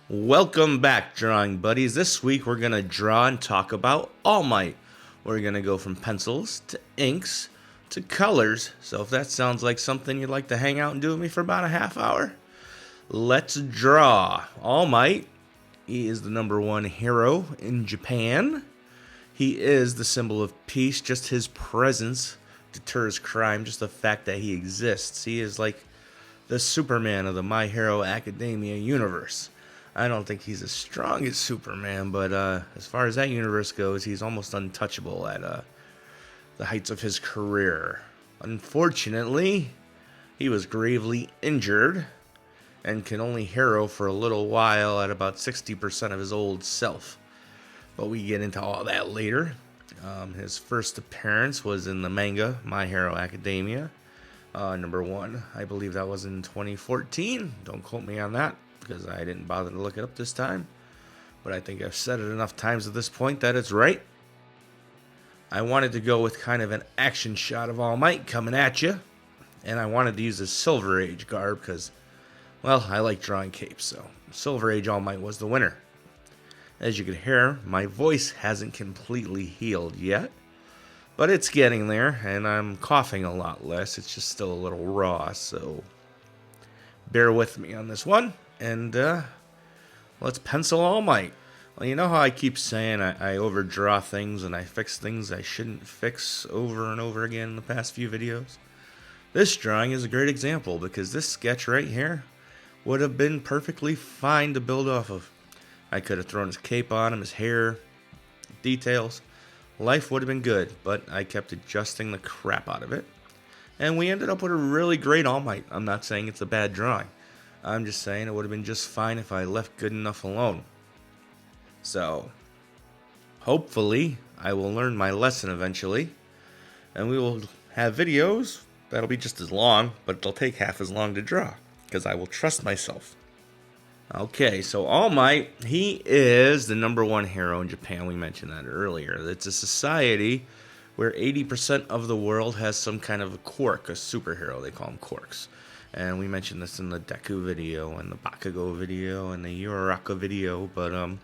Welcome back, drawing buddies. This week we're going to draw and talk about All Might. We're going to go from pencils to inks to colors. So if that sounds like something you'd like to hang out and do with me for about a half hour, let's draw. All Might, he is the #1 hero in Japan. He is the symbol of peace. Just his presence deters crime. Just the fact that he exists. He is like the Superman of the My Hero Academia universe. I don't think he's as strong as Superman, but as far as that universe goes, he's almost untouchable at the heights of his career. Unfortunately, he was gravely injured and can only hero for a little while at about 60% of his old self. But we get into all that later. His first appearance was in the manga My Hero Academia, #1. I believe that was in 2014. Don't quote me on that, because I didn't bother to look it up this time. But I think I've said it enough times at this point that it's right. I wanted to go with kind of an action shot of All Might coming at you. And I wanted to use his Silver Age garb because, well, I like drawing capes, so Silver Age All Might was the winner. As you can hear, my voice hasn't completely healed yet, but it's getting there, and I'm coughing a lot less. It's just still a little raw, so bear with me on this one. And let's pencil All Might. Well, you know how I keep saying I overdraw things and I fix things I shouldn't fix over and over again in the past few videos? This drawing is a great example because this sketch right here would have been perfectly fine to build off of. I could have thrown his cape on him, his hair, details. Life would have been good, but I kept adjusting the crap out of it. And we ended up with a really great All Might. I'm not saying it's a bad drawing. I'm just saying it would have been just fine if I left good enough alone. So, hopefully, I will learn my lesson eventually. And we will have videos that'll be just as long, but they'll take half as long to draw. Because I will trust myself. Okay, so All Might, he is the #1 hero in Japan. We mentioned that earlier. It's a society where 80% of the world has some kind of a quirk, a superhero. They call them quirks. And we mentioned this in the Deku video and the Bakugo video and the Uraraka video. But,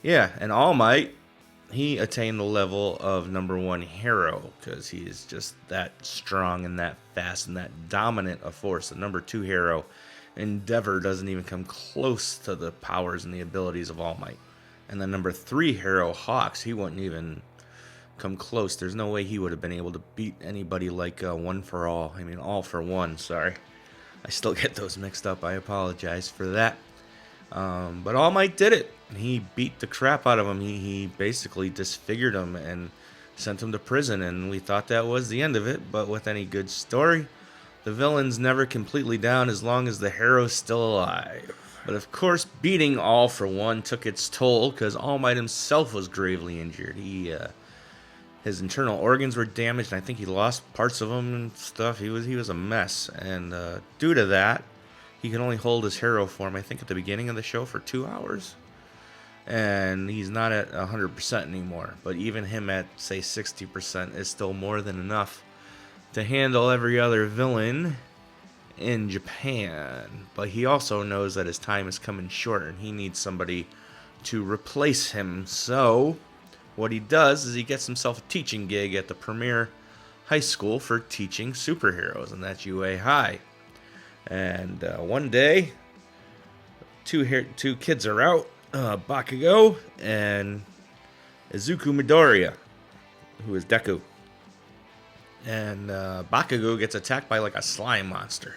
yeah, and All Might, he attained the level of #1 hero because he is just that strong and that fast and that dominant a force. The #2 hero, Endeavor, doesn't even come close to the powers and the abilities of All Might. And the #3 hero, Hawks, he wouldn't even come close. There's no way he would have been able to beat anybody like One for All. I mean, All for One, sorry. I still get those mixed up. I apologize for that. But All Might did it. He beat the crap out of him. He basically disfigured him and sent him to prison. And we thought that was the end of it. But with any good story, the villain's never completely down as long as the hero's still alive. But of course, beating All for One took its toll because All Might himself was gravely injured. His internal organs were damaged, and I think he lost parts of them and stuff. He was a mess, and due to that, he can only hold his hero form, I think, at the beginning of the show for 2 hours. And he's not at 100% anymore. But even him at, say, 60% is still more than enough to handle every other villain in Japan. But he also knows that his time is coming short, and he needs somebody to replace him. So what he does is he gets himself a teaching gig at the premier high school for teaching superheroes, and that's UA High. And one day, two kids are out, Bakugo and Izuku Midoriya, who is Deku. And Bakugo gets attacked by like a slime monster.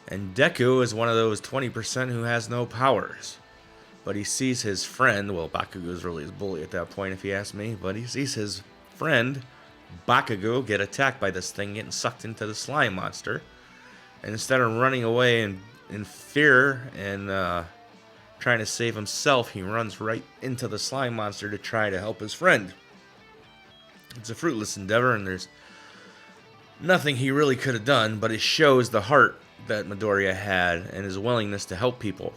And Deku is one of those 20% who has no powers. But he sees his friend, well, Bakugo's really his bully at that point if you ask me, but he sees his friend, Bakugo, get attacked by this thing, getting sucked into the slime monster. And instead of running away in fear and trying to save himself, he runs right into the slime monster to try to help his friend. It's a fruitless endeavor, and there's nothing he really could have done, but it shows the heart that Midoriya had and his willingness to help people.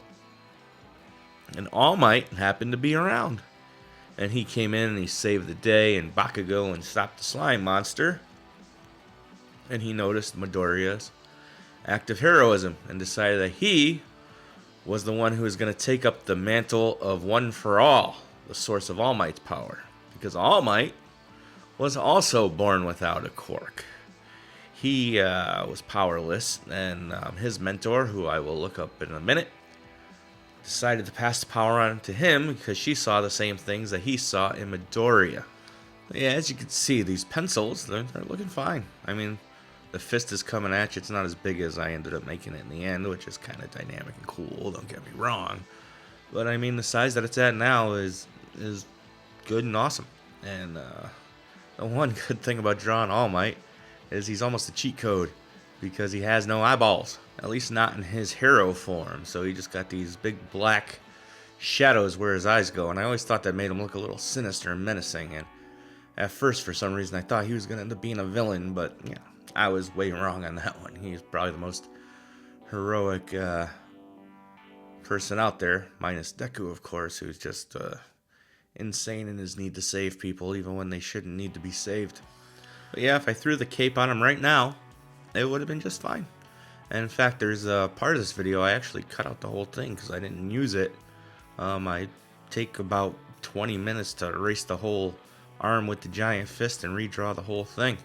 And All Might happened to be around. And he came in and he saved the day and Bakugo and stopped the slime monster. And he noticed Midoriya's act of heroism and decided that he was the one who was going to take up the mantle of One for All, the source of All Might's power. Because All Might was also born without a quirk. He was powerless, and his mentor, who I will look up in a minute, decided to pass the power on to him because she saw the same things that he saw in Midoriya. Yeah, as you can see, these pencils, they're looking fine. I mean, the fist is coming at you. It's not as big as I ended up making it in the end, which is kind of dynamic and cool, don't get me wrong. But I mean, the size that it's at now is good and awesome. And the one good thing about drawing All Might is he's almost a cheat code because he has no eyeballs, at least not in his hero form. So he just got these big black shadows where his eyes go, and I always thought that made him look a little sinister and menacing. And at first, for some reason, I thought he was going to end up being a villain, but yeah, I was way wrong on that one. He's probably the most heroic person out there, minus Deku, of course, who's just insane in his need to save people, even when they shouldn't need to be saved. But yeah, if I threw the cape on him right now, it would have been just fine. And in fact, there's a part of this video I actually cut out the whole thing because I didn't use it. I take about 20 minutes to erase the whole arm with the giant fist and redraw the whole thing.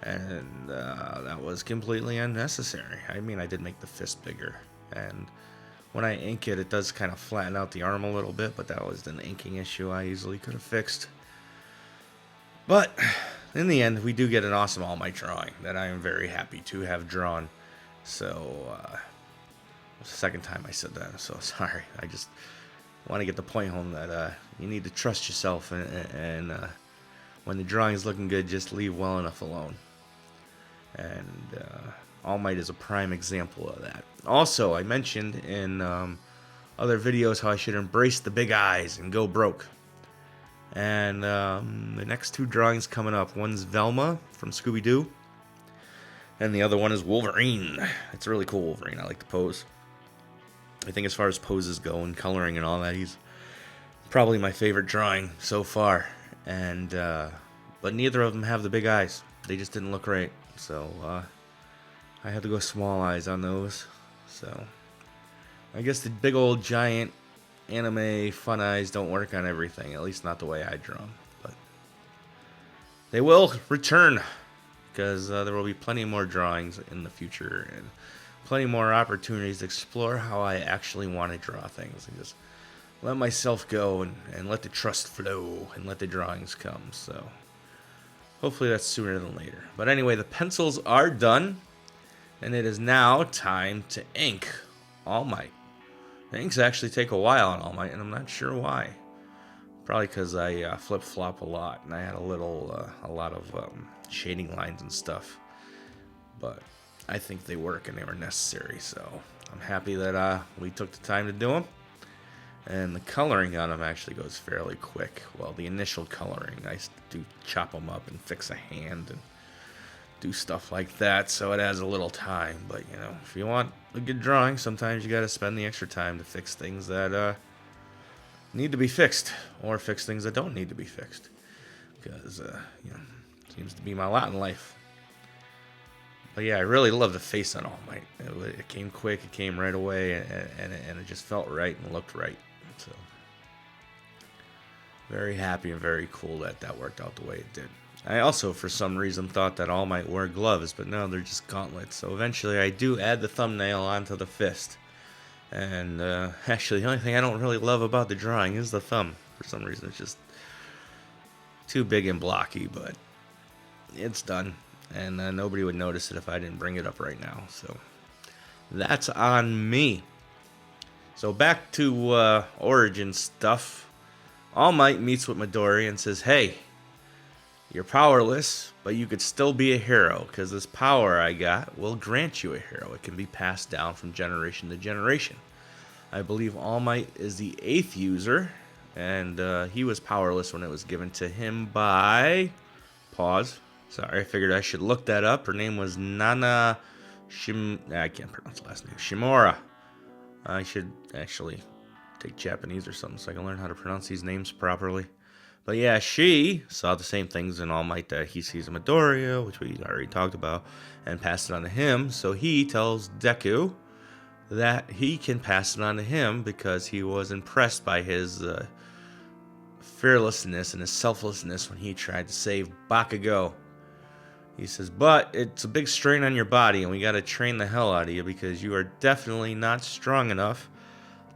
And that was completely unnecessary. I mean, I did make the fist bigger. And when I ink it, it does kind of flatten out the arm a little bit, but that was an inking issue I easily could have fixed. But in the end, we do get an awesome All Might drawing that I am very happy to have drawn. So, it's the second time I said that, so sorry. I just want to get the point home that you need to trust yourself, and when the drawing is looking good, just leave well enough alone. And All Might is a prime example of that. Also, I mentioned in other videos how I should embrace the big eyes and go broke. And the next two drawings coming up, one's Velma from Scooby-Doo, and the other one is Wolverine. It's a really cool Wolverine. I like the pose. I think as far as poses go and coloring and all that, he's probably my favorite drawing so far. And but neither of them have the big eyes. They just didn't look right. So I had to go small eyes on those. So I guess the big old giant anime fun eyes don't work on everything, at least not the way I draw them. But they will return because there will be plenty more drawings in the future and plenty more opportunities to explore how I actually want to draw things and just let myself go and let the trust flow and let the drawings come. So hopefully that's sooner than later. But anyway, the pencils are done, and it is now time to ink All Might. The inks actually take a while on All Might, and I'm not sure why. Probably because I flip-flop a lot, and I had a lot of shading lines and stuff. But I think they work, and they were necessary, so I'm happy that we took the time to do them. And the coloring on them actually goes fairly quick. Well, the initial coloring, I do chop them up and fix a hand and do stuff like that, so it adds a little time. But, you know, if you want a good drawing, sometimes you got to spend the extra time to fix things that need to be fixed, or fix things that don't need to be fixed. Because, you know, it seems to be my lot in life. But yeah, I really love the face on All Might. It came quick, it came right away, and it just felt right and looked right. So, very happy and very cool that worked out the way it did. I also, for some reason, thought that All Might wear gloves, but no, they're just gauntlets. So eventually I do add the thumbnail onto the fist. And actually, the only thing I don't really love about the drawing is the thumb. For some reason, it's just too big and blocky, but it's done. And nobody would notice it if I didn't bring it up right now. So that's on me. So back to origin stuff. All Might meets with Midori and says, hey, you're powerless, but you could still be a hero, because this power I got will grant you a hero. It can be passed down from generation to generation. I believe All Might is the 8th user, and he was powerless when it was given to him by... Pause. Sorry, I figured I should look that up. Her name was Nana I can't pronounce the last name. Shimura. I should actually take Japanese or something so I can learn how to pronounce these names properly. But yeah, she saw the same things in All Might that he sees in Midoriya, which we already talked about, and passed it on to him. So he tells Deku that he can pass it on to him because he was impressed by his fearlessness and his selflessness when he tried to save Bakugo. He says, but it's a big strain on your body, and we gotta train the hell out of you because you are definitely not strong enough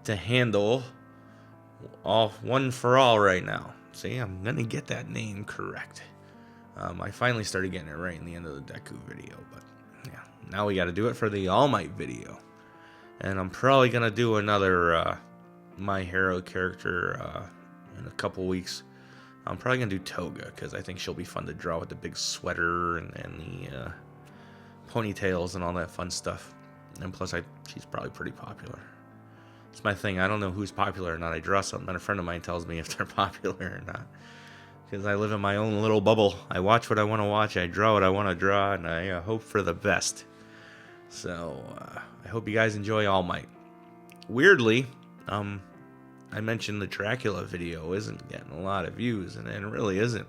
to handle all One for All right now. See, I'm gonna get that name correct. I finally started getting it right in the end of the Deku video, but yeah, now we gotta do it for the All Might video. And I'm probably gonna do another My Hero character in a couple weeks. I'm probably gonna do Toga because I think she'll be fun to draw with the big sweater and the ponytails and all that fun stuff. And plus, she's probably pretty popular. It's my thing. I don't know who's popular or not. I draw something, and a friend of mine tells me if they're popular or not. Because I live in my own little bubble. I watch what I want to watch. I draw what I want to draw, and I hope for the best. So I hope you guys enjoy All Might. Weirdly, I mentioned the Dracula video isn't getting a lot of views, and it really isn't.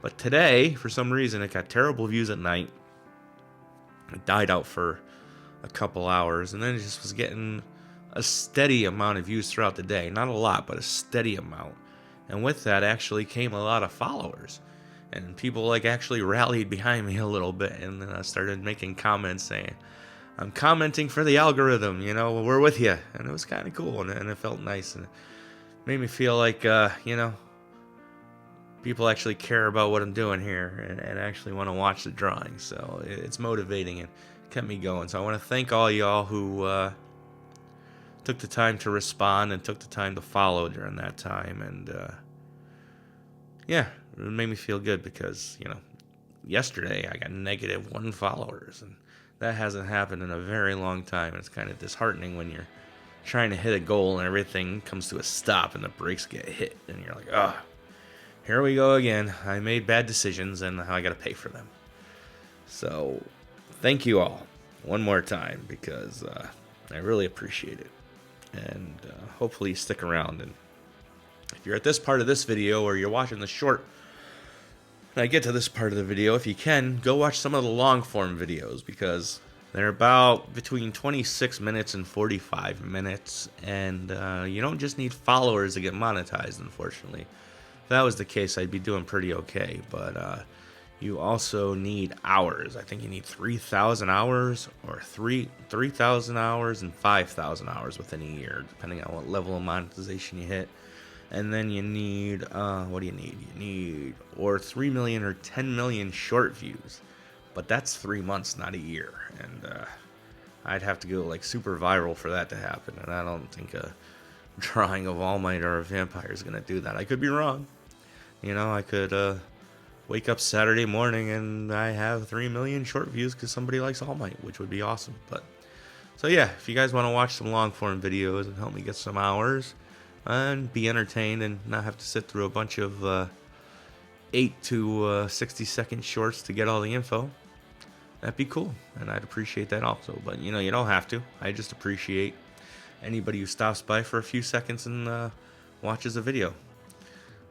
But today, for some reason, it got terrible views at night. It died out for a couple hours, and then it just was getting a steady amount of views throughout the day. Not a lot, but a steady amount. And with that actually came a lot of followers. And people actually rallied behind me a little bit and started making comments saying, I'm commenting for the algorithm, we're with you. And it was kind of cool, and it felt nice. And it made me feel like, people actually care about what I'm doing here and actually want to watch the drawing. So it's motivating and kept me going. So I want to thank all y'all who took the time to respond and took the time to follow during that time. And yeah, it made me feel good because, yesterday I got -1 followers, and that hasn't happened in a very long time. It's kind of disheartening when you're trying to hit a goal and everything comes to a stop and the brakes get hit, and you're like, oh, here we go again. I made bad decisions and now I got to pay for them. So thank you all one more time because I really appreciate it. And hopefully you stick around. And if you're at this part of this video or you're watching the short, and I get to this part of the video, if you can, go watch some of the long form videos because they're about between 26 minutes and 45 minutes. And you don't just need followers to get monetized, unfortunately. If that was the case, I'd be doing pretty okay. But you also need hours. I think you need 3,000 hours or 3,000 hours and 5,000 hours within a year, depending on what level of monetization you hit. And then you need, what do you need? You need or 3 million or 10 million short views. But that's 3 months, not a year. And I'd have to go super viral for that to happen. And I don't think a drawing of All Might or a vampire is going to do that. I could be wrong. I could wake up Saturday morning and I have 3 million short views because somebody likes All Might, which would be awesome. But so yeah, if you guys want to watch some long form videos and help me get some hours and be entertained and not have to sit through a bunch of 8 to 60-second shorts to get all the info, that'd be cool, and I'd appreciate that also. But you don't have to. I just appreciate anybody who stops by for a few seconds and watches a video.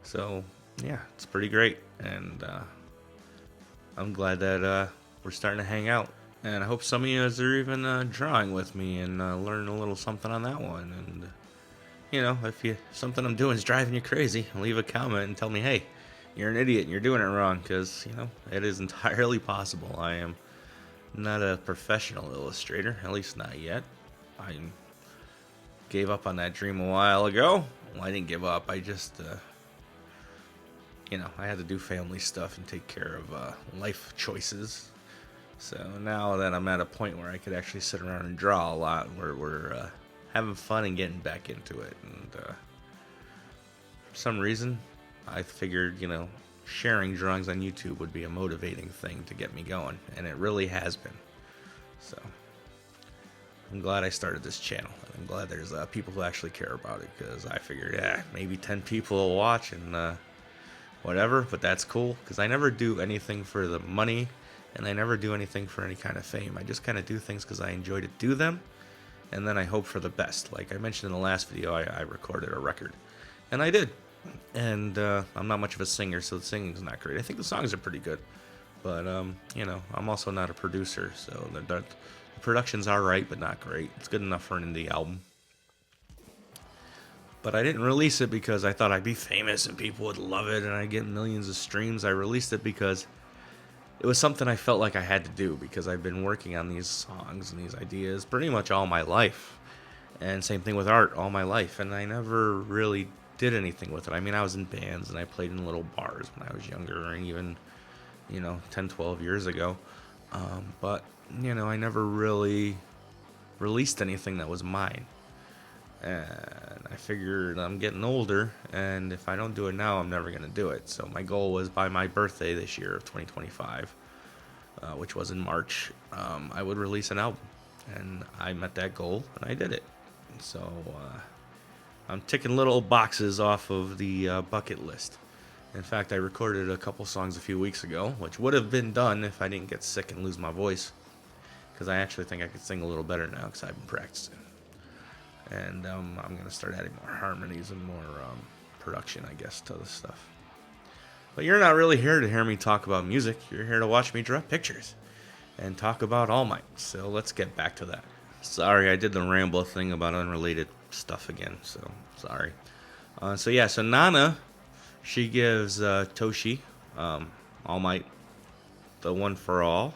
So yeah, it's pretty great, and I'm glad that we're starting to hang out. And I hope some of you guys are even drawing with me and learn a little something on that one. And if something I'm doing is driving you crazy, leave a comment and tell me, hey, you're an idiot and you're doing it wrong, because it is entirely possible. I am not a professional illustrator, at least not yet. I gave up on that dream a while ago. Well, I didn't give up. I just I had to do family stuff and take care of life choices. So now that I'm at a point where I could actually sit around and draw a lot, we're having fun and getting back into it. And for some reason, I figured, sharing drawings on YouTube would be a motivating thing to get me going, and it really has been. So I'm glad I started this channel. I'm glad there's people who actually care about it, because I figured, maybe 10 people will watch and whatever, but that's cool, because I never do anything for the money, and I never do anything for any kind of fame. I just kind of do things because I enjoy to do them, and then I hope for the best. Like I mentioned in the last video, I recorded a record, and I did. And I'm not much of a singer, so the singing's not great. I think the songs are pretty good, but I'm also not a producer, so the production's alright, but not great. It's good enough for an indie album. But I didn't release it because I thought I'd be famous and people would love it and I'd get millions of streams. I released it because it was something I felt like I had to do because I've been working on these songs and these ideas pretty much all my life. And same thing with art all my life. And I never really did anything with it. I mean, I was in bands and I played in little bars when I was younger and even, 10, 12 years ago. But, I never really released anything that was mine. And I figured I'm getting older, and if I don't do it now, I'm never going to do it. So my goal was by my birthday this year of 2025, which was in March, I would release an album. And I met that goal, and I did it. So I'm ticking little boxes off of the bucket list. In fact, I recorded a couple songs a few weeks ago, which would have been done if I didn't get sick and lose my voice. Because I actually think I could sing a little better now because I've been practicing. And I'm going to start adding more harmonies and more production, I guess, to this stuff. But you're not really here to hear me talk about music. You're here to watch me draw pictures and talk about All Might. So let's get back to that. Sorry, I did the ramble thing about unrelated stuff again, so sorry. So Nana, she gives Toshi, All Might, the one for all.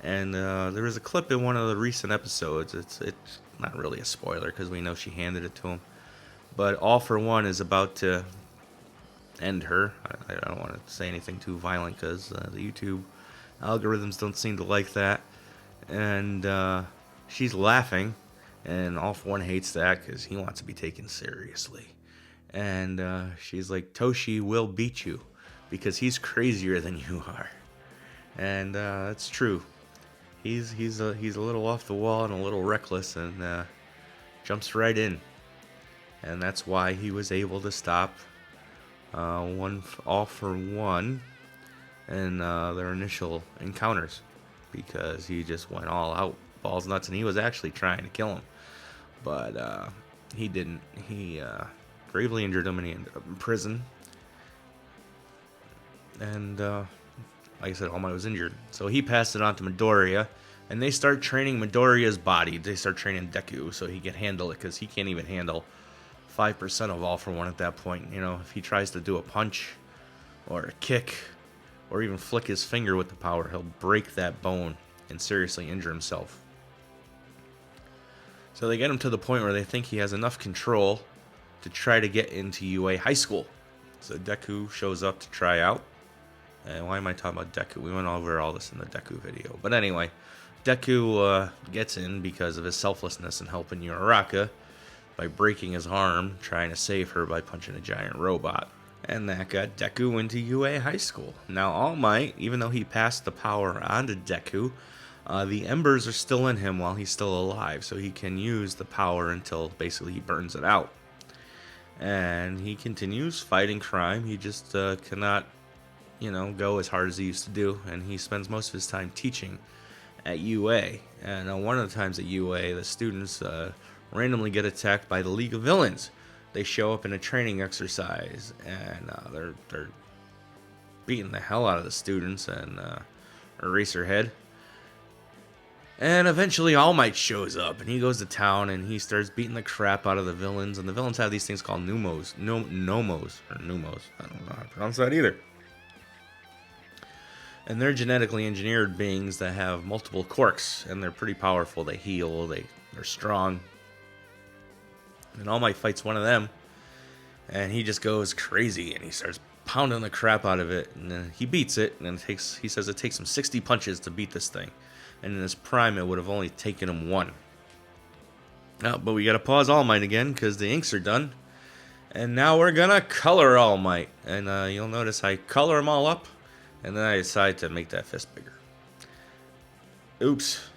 And there was a clip in one of the recent episodes. It's not really a spoiler because we know she handed it to him. But All for One is about to end her. I don't want to say anything too violent because the YouTube algorithms don't seem to like that. And she's laughing, and All for One hates that because he wants to be taken seriously. And she's like, Toshi will beat you because he's crazier than you are. And that's true. He's a little off the wall and a little reckless and jumps right in, and that's why he was able to stop All for One in their initial encounters because he just went all out, balls nuts, and he was actually trying to kill him, but he didn't. He gravely injured him and he ended up in prison. And like I said, All Might was injured. So he passed it on to Midoriya, and they start training Midoriya's body. They start training Deku so he can handle it, because he can't even handle 5% of All for One at that point. If he tries to do a punch or a kick or even flick his finger with the power, he'll break that bone and seriously injure himself. So they get him to the point where they think he has enough control to try to get into UA High School. So Deku shows up to try out. And why am I talking about Deku? We went over all this in the Deku video. But anyway, Deku gets in because of his selflessness in helping Uraraka by breaking his arm, trying to save her by punching a giant robot. And that got Deku into UA High School. Now All Might, even though he passed the power onto Deku, the embers are still in him while he's still alive. So he can use the power until basically he burns it out. And he continues fighting crime. He just cannot go as hard as he used to do, and he spends most of his time teaching at UA. And one of the times at UA, the students randomly get attacked by the League of Villains. They show up in a training exercise, and they're beating the hell out of the students and Eraserhead. And eventually All Might shows up, and he goes to town, and he starts beating the crap out of the villains. And the villains have these things called Numos. Nomos. I don't know how to pronounce that either. And they're genetically engineered beings that have multiple quirks, and they're pretty powerful. They heal, they're strong. And All Might fights one of them, and he just goes crazy, and he starts pounding the crap out of it, and then he beats it, and he says it takes him 60 punches to beat this thing. And in his prime, it would have only taken him 1. But we gotta pause All Might again, because the inks are done. And now we're gonna color All Might. And you'll notice I color them all up, and then I decide to make that fist bigger. Oops.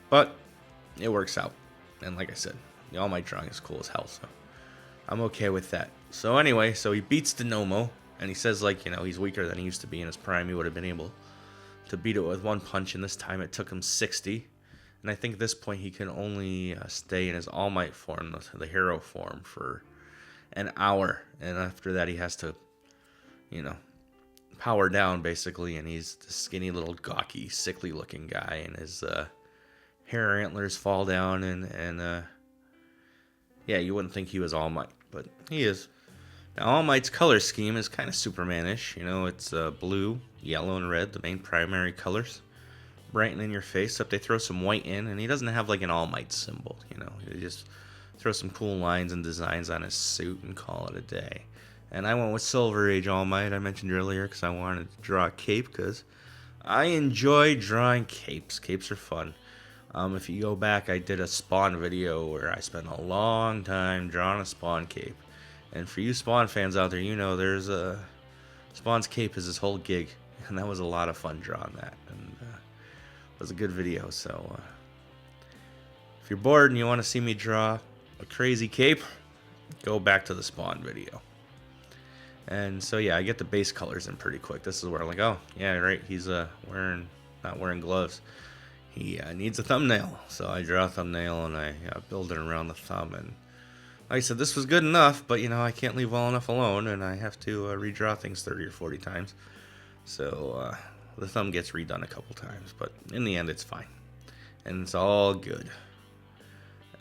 But it works out. And like I said, the All Might drawing is cool as hell, so I'm okay with that. So anyway, so he beats the Nomo, and he says, he's weaker than he used to be in his prime. He would have been able to beat it with 1 punch, and this time it took him 60. And I think at this point he can only stay in his All Might form, the hero form, for an hour. And after that he has to, power down basically, and he's the skinny little gawky, sickly looking guy, and his hair antlers fall down, and yeah, you wouldn't think he was All Might, but he is. Now, All Might's color scheme is kind of Superman-ish. You know, it's blue, yellow, and red, the main primary colors. Brighten in your face, except they throw some white in, and he doesn't have like an All Might symbol, you know. They just throw some cool lines and designs on his suit and call it a day. And I went with Silver Age All Might, I mentioned earlier, because I wanted to draw a cape, because I enjoy drawing capes. Capes are fun. If you go back, I did a Spawn video where I spent a long time drawing a Spawn cape. And for you Spawn fans out there, you know there's a Spawn's cape is his whole gig, and that was a lot of fun drawing that, and it was a good video. So if you're bored and you want to see me draw a crazy cape, go back to the Spawn video. And so yeah, I get the base colors in pretty quick. This is where I'm like, oh yeah, right, he's not wearing gloves. He needs a thumbnail, so I draw a thumbnail and I build it around the thumb. And like I said, this was good enough, but you know, I can't leave well enough alone, and I have to redraw things 30 or 40 times. So the thumb gets redone a couple times, but in the end, it's fine, and it's all good.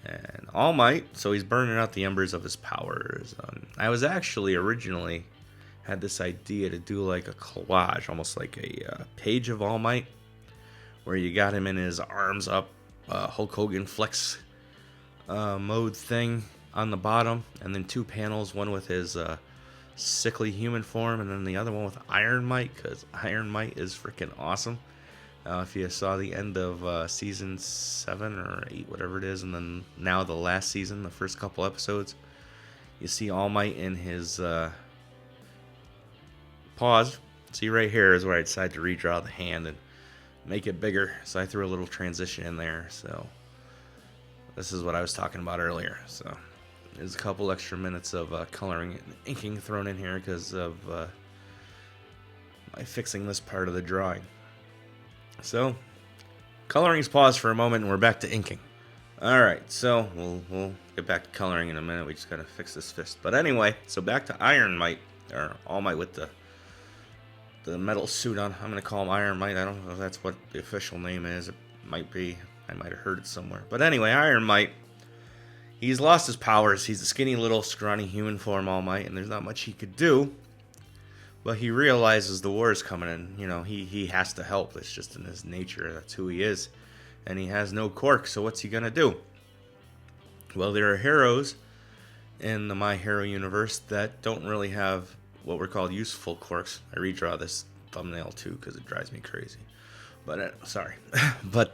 And All Might, so he's burning out the embers of his powers. I was actually originally had this idea to do like a collage, almost like a page of All Might, where you got him in his arms up, Hulk Hogan flex mode thing on the bottom, and then 2 panels, one with his sickly human form, and then the other one with Iron Might, because Iron Might is freaking awesome. If you saw the end of season 7 or 8, whatever it is, and then now the last season, the first couple episodes, you see All Might in his paws. See right here is where I decided to redraw the hand and make it bigger, so I threw a little transition in there. So this is what I was talking about earlier. So there's a couple extra minutes of coloring and inking thrown in here because of my fixing this part of the drawing. So coloring's paused for a moment, and we're back to inking. All right, so we'll get back to coloring in a minute. We just gotta fix this fist. But anyway, so back to Iron Might, or All Might with the metal suit on. I'm gonna call him Iron Might. I don't know if that's what the official name is. It might be. I might have heard it somewhere. But anyway, Iron Might, he's lost his powers. He's a skinny little scrawny human form All Might, and there's not much he could do. But he realizes the war is coming, and you know he has to help. It's just in his nature. That's who he is, and he has no quirk. So what's he gonna do? Well, there are heroes in the My Hero universe that don't really have what were called useful quirks. I redraw this thumbnail too because it drives me crazy. But sorry, but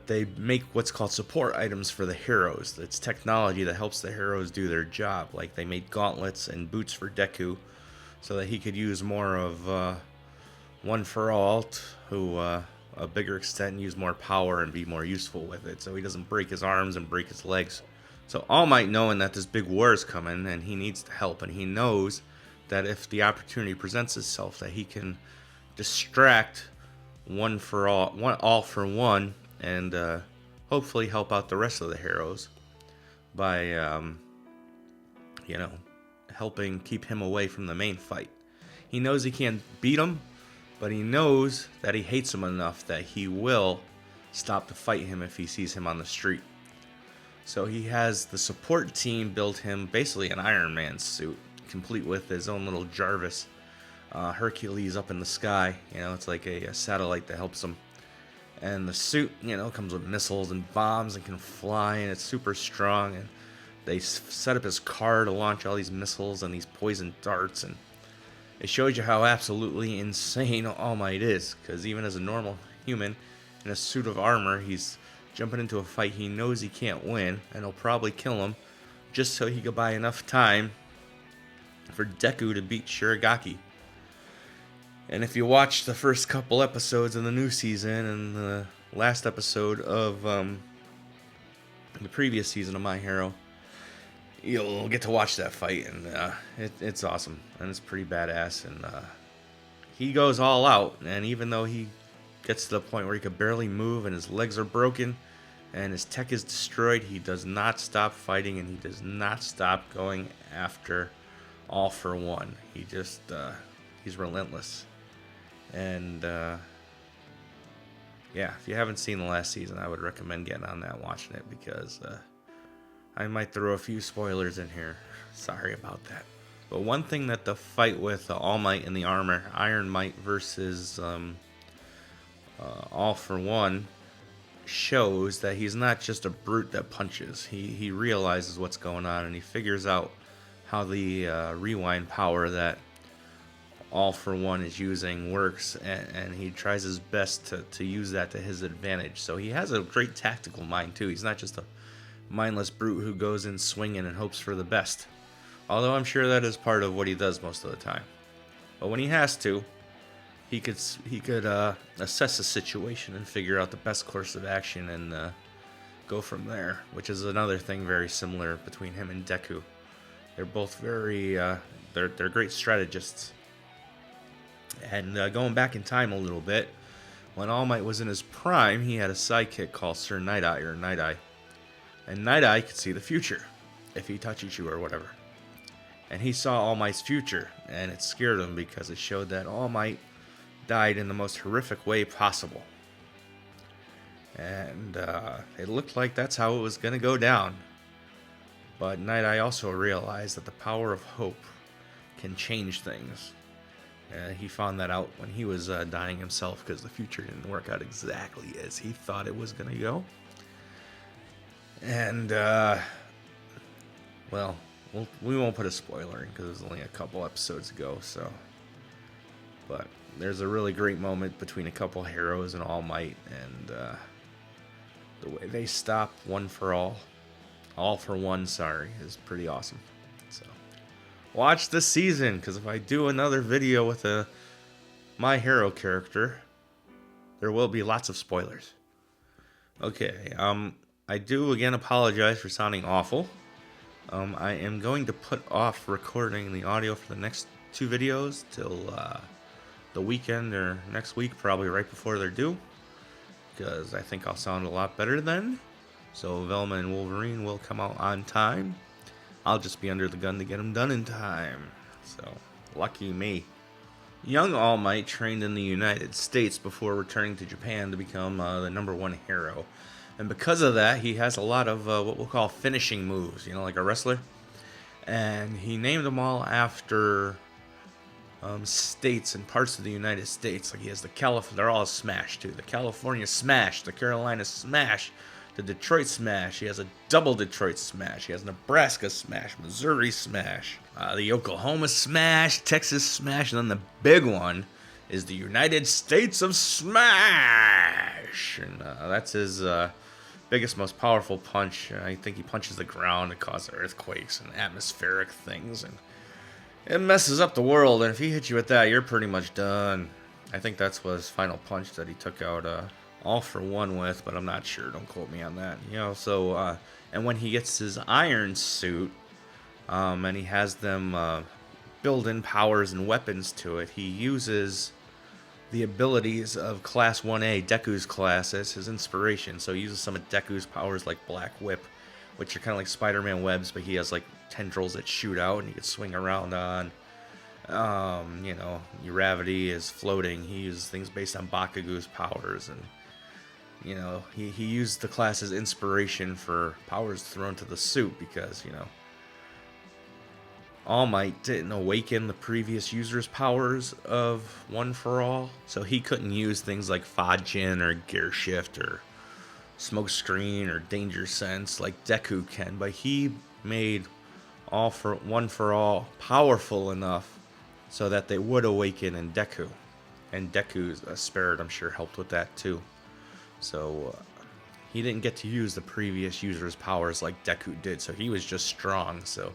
they make what's called support items for the heroes. It's technology that helps the heroes do their job. Like they made gauntlets and boots for Deku, so that he could use more of One for All, who a bigger extent use more power and be more useful with it, so he doesn't break his arms and break his legs. So All Might, knowing that this big war is coming and he needs to help, and he knows that if the opportunity presents itself, that he can distract All for One, and hopefully help out the rest of the heroes by, helping keep him away from the main fight. He knows he can't beat him, but he knows that he hates him enough that he will stop to fight him if he sees him on the street. So he has the support team build him basically an Iron Man suit, complete with his own little Jarvis Hercules up in the sky. You know, it's like a satellite that helps him. And the suit, comes with missiles and bombs and can fly, and it's super strong. And they set up his car to launch all these missiles and these poison darts. And it shows you how absolutely insane All Might is. Because even as a normal human in a suit of armor, he's jumping into a fight he knows he can't win. And he'll probably kill him just so he could buy enough time for Deku to beat Shirogaki. And if you watch the first couple episodes of the new season and the last episode of the previous season of My Hero, you'll get to watch that fight, and it's awesome, and it's pretty badass. And he goes all out, and even though he gets to the point where he could barely move and his legs are broken and his tech is destroyed, he does not stop fighting, and he does not stop going after All for One. He just he's relentless. And yeah, if you haven't seen the last season, I would recommend getting on that and watching it, because I might throw a few spoilers in here. Sorry about that. But one thing that the fight with All Might in the armor, Iron Might versus All for One, shows that he's not just a brute that punches. He realizes what's going on, and he figures out how the rewind power that All for One is using works, and he tries his best to use that to his advantage. So he has a great tactical mind too. He's not just a mindless brute who goes in swinging and hopes for the best. Although I'm sure that is part of what he does most of the time. But when he has to, he could assess the situation and figure out the best course of action and go from there, which is another thing very similar between him and Deku. They're both very they're great strategists. And going back in time a little bit, when All Might was in his prime, he had a sidekick called Sir Night-Eye, or Night-Eye. And Night-Eye could see the future if he touched you or whatever. And he saw All Might's future, and it scared him because it showed that All Might died in the most horrific way possible. And it looked like that's how it was going to go down. But Night-Eye also realized that the power of hope can change things. He found that out when he was dying himself, because the future didn't work out exactly as he thought it was going to go. And, well, we won't put a spoiler in because it was only a couple episodes ago, so. But there's a really great moment between a couple heroes and All Might, and the way they stop All for One, is pretty awesome. So watch this season, because if I do another video with a My Hero character, there will be lots of spoilers. Okay, I do again apologize for sounding awful. I am going to put off recording the audio for the next 2 videos till the weekend or next week, probably right before they're due, because I think I'll sound a lot better then. So Velma and Wolverine will come out on time. I'll just be under the gun to get them done in time. So, lucky me. Young All Might trained in the United States before returning to Japan to become the #1 hero. And because of that, he has a lot of what we'll call finishing moves, like a wrestler. And he named them all after states and parts of the United States. Like he has they're all Smash too. The California Smash, the Carolina Smash, the Detroit Smash. He has a double Detroit Smash. He has Nebraska Smash, Missouri Smash, the Oklahoma Smash, Texas Smash, and then the big one is the United States of Smash. And that's his biggest, most powerful punch. I think he punches the ground to cause earthquakes and atmospheric things, and it messes up the world. And if he hits you with that, you're pretty much done. I think that's was his final punch that he took out All for One with, but I'm not sure. Don't quote me on that. So and when he gets his iron suit, and he has them build in powers and weapons to it, he uses the abilities of Class 1A, Deku's class, as his inspiration. So he uses some of Deku's powers like Black Whip, which are kind of like Spider-Man webs, but he has like tendrils that shoot out and he can swing around on. Uravity is floating. He uses things based on Bakugu's powers, and he used the class as inspiration for powers thrown to the suit, because All Might didn't awaken the previous user's powers of One for All, so he couldn't use things like Fajin or Gear Shift or Smoke Screen or Danger Sense like Deku can, but he made One for All powerful enough so that they would awaken in Deku. And Deku's spirit, I'm sure, helped with that too. So he didn't get to use the previous user's powers like Deku did, so he was just strong, so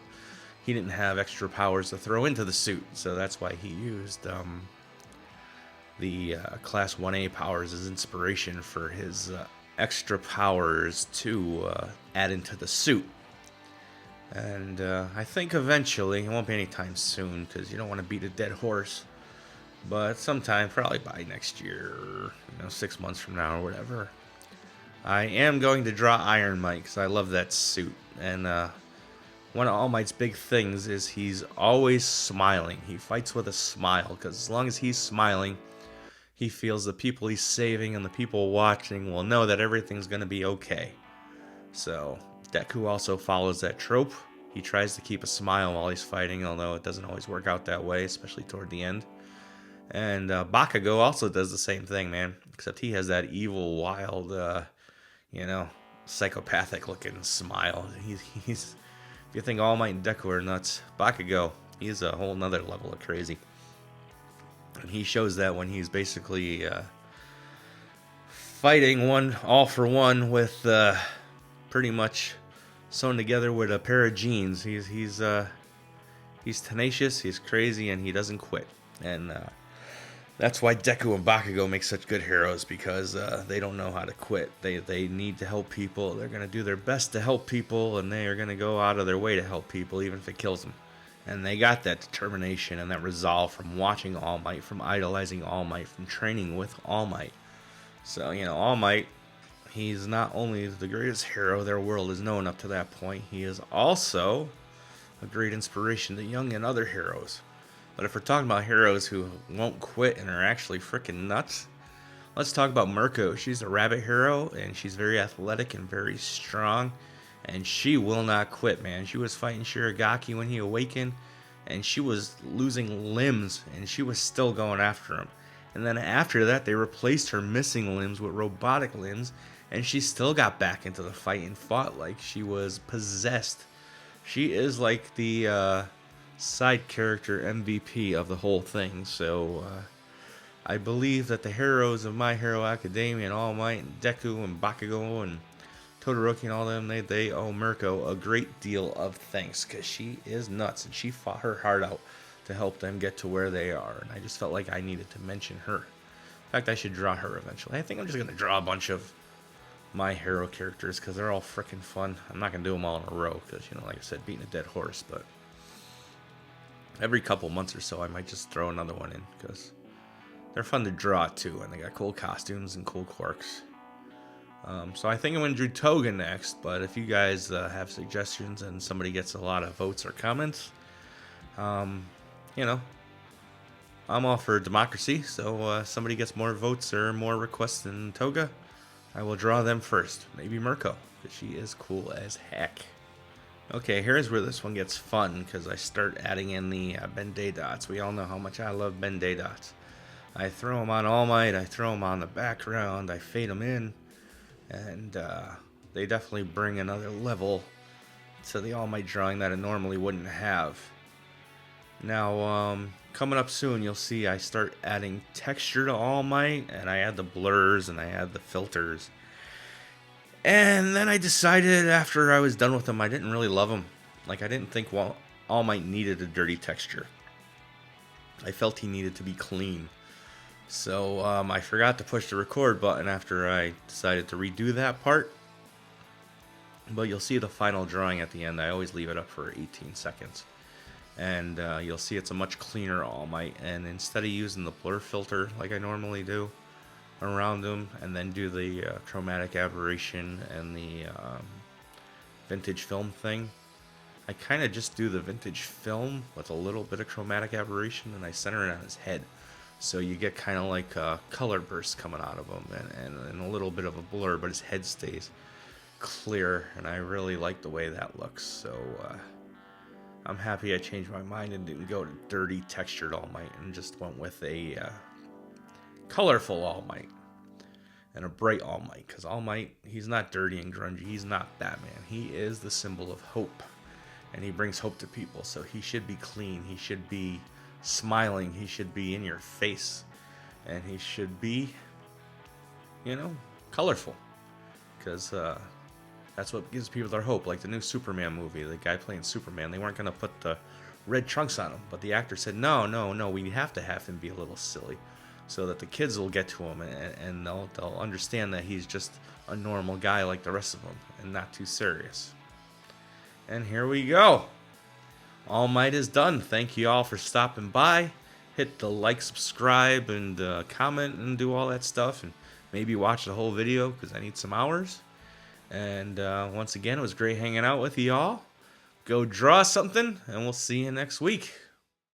he didn't have extra powers to throw into the suit, so that's why he used the Class 1A powers as inspiration for his extra powers to add into the suit. And I think eventually, it won't be anytime soon, because you don't want to beat a dead horse, but sometime, probably by next year, or 6 months from now or whatever, I am going to draw Iron Might, because I love that suit. And one of All Might's big things is he's always smiling. He fights with a smile, because as long as he's smiling, he feels the people he's saving and the people watching will know that everything's going to be okay. So Deku also follows that trope. He tries to keep a smile while he's fighting, although it doesn't always work out that way, especially toward the end. And Bakugo also does the same thing, man. Except he has that evil, wild, you know, psychopathic-looking smile. He's if you think All Might and Deku are nuts, Bakugo, he's a whole nother level of crazy. And he shows that when he's basically fighting one all for one with pretty much sewn together with a pair of jeans. He's tenacious, he's crazy, and he doesn't quit. And that's why Deku and Bakugo make such good heroes, because they don't know how to quit. They need to help people. They're going to do their best to help people, and they are going to go out of their way to help people, even if it kills them. And they got that determination and that resolve from watching All Might, from idolizing All Might, from training with All Might. So, All Might, he's not only the greatest hero their world has known up to that point, he is also a great inspiration to young and other heroes. But if we're talking about heroes who won't quit and are actually freaking nuts, let's talk about Mirko. She's a rabbit hero, and she's very athletic and very strong, and she will not quit, man. She was fighting Shirogaki when he awakened, and she was losing limbs, and she was still going after him. And then after that, they replaced her missing limbs with robotic limbs, and she still got back into the fight and fought like she was possessed. She is like the side character MVP of the whole thing. So I believe that the heroes of My Hero Academia and All Might and Deku and Bakugo and Todoroki and all them, they owe Mirko a great deal of thanks, because she is nuts and she fought her heart out to help them get to where they are. And I just felt like I needed to mention her. In fact, I should draw her eventually. I think I'm just going to draw a bunch of My Hero characters, because they're all freaking fun. I'm not going to do them all in a row because, like I said, beating a dead horse. But every couple months or so, I might just throw another one in, because they're fun to draw too, and they got cool costumes and cool quirks. So I think I'm going to do Toga next, but if you guys have suggestions and somebody gets a lot of votes or comments, I'm all for democracy, so somebody gets more votes or more requests than Toga, I will draw them first. Maybe Mirko, because she is cool as heck. Okay, here's where this one gets fun, because I start adding in the Ben-Day dots. We all know how much I love Ben-Day dots. I throw them on All Might, I throw them on the background, I fade them in, and they definitely bring another level to the All Might drawing that I normally wouldn't have. Now, coming up soon, you'll see I start adding texture to All Might, and I add the blurs, and I add the filters. And then I decided after I was done with them, I didn't really love them. Like, I didn't think All Might needed a dirty texture. I felt he needed to be clean. So I forgot to push the record button after I decided to redo that part. But you'll see the final drawing at the end. I always leave it up for 18 seconds. And you'll see it's a much cleaner All Might. And instead of using the blur filter like I normally do around him, and then do the chromatic aberration and the vintage film thing, I kind of just do the vintage film with a little bit of chromatic aberration, and I center it on his head. So you get kind of like a color burst coming out of him, and a little bit of a blur, but his head stays clear, and I really like the way that looks. So I'm happy I changed my mind and didn't go to dirty textured All Might, and just went with a colorful All Might and a bright All Might, because All Might, he's not dirty and grungy, he's not Batman, he is the symbol of hope, and he brings hope to people. So he should be clean, he should be smiling, he should be in your face, and he should be, colorful, because that's what gives people their hope. Like the new Superman movie, the guy playing Superman, they weren't going to put the red trunks on him, but the actor said, no, we have to have him be a little silly, so that the kids will get to him, and they'll understand that he's just a normal guy like the rest of them, and not too serious. And here we go. All Might is done. Thank you all for stopping by. Hit the like, subscribe, and comment, and do all that stuff, and maybe watch the whole video, because I need some hours. And once again, it was great hanging out with you all. Go draw something, and we'll see you next week.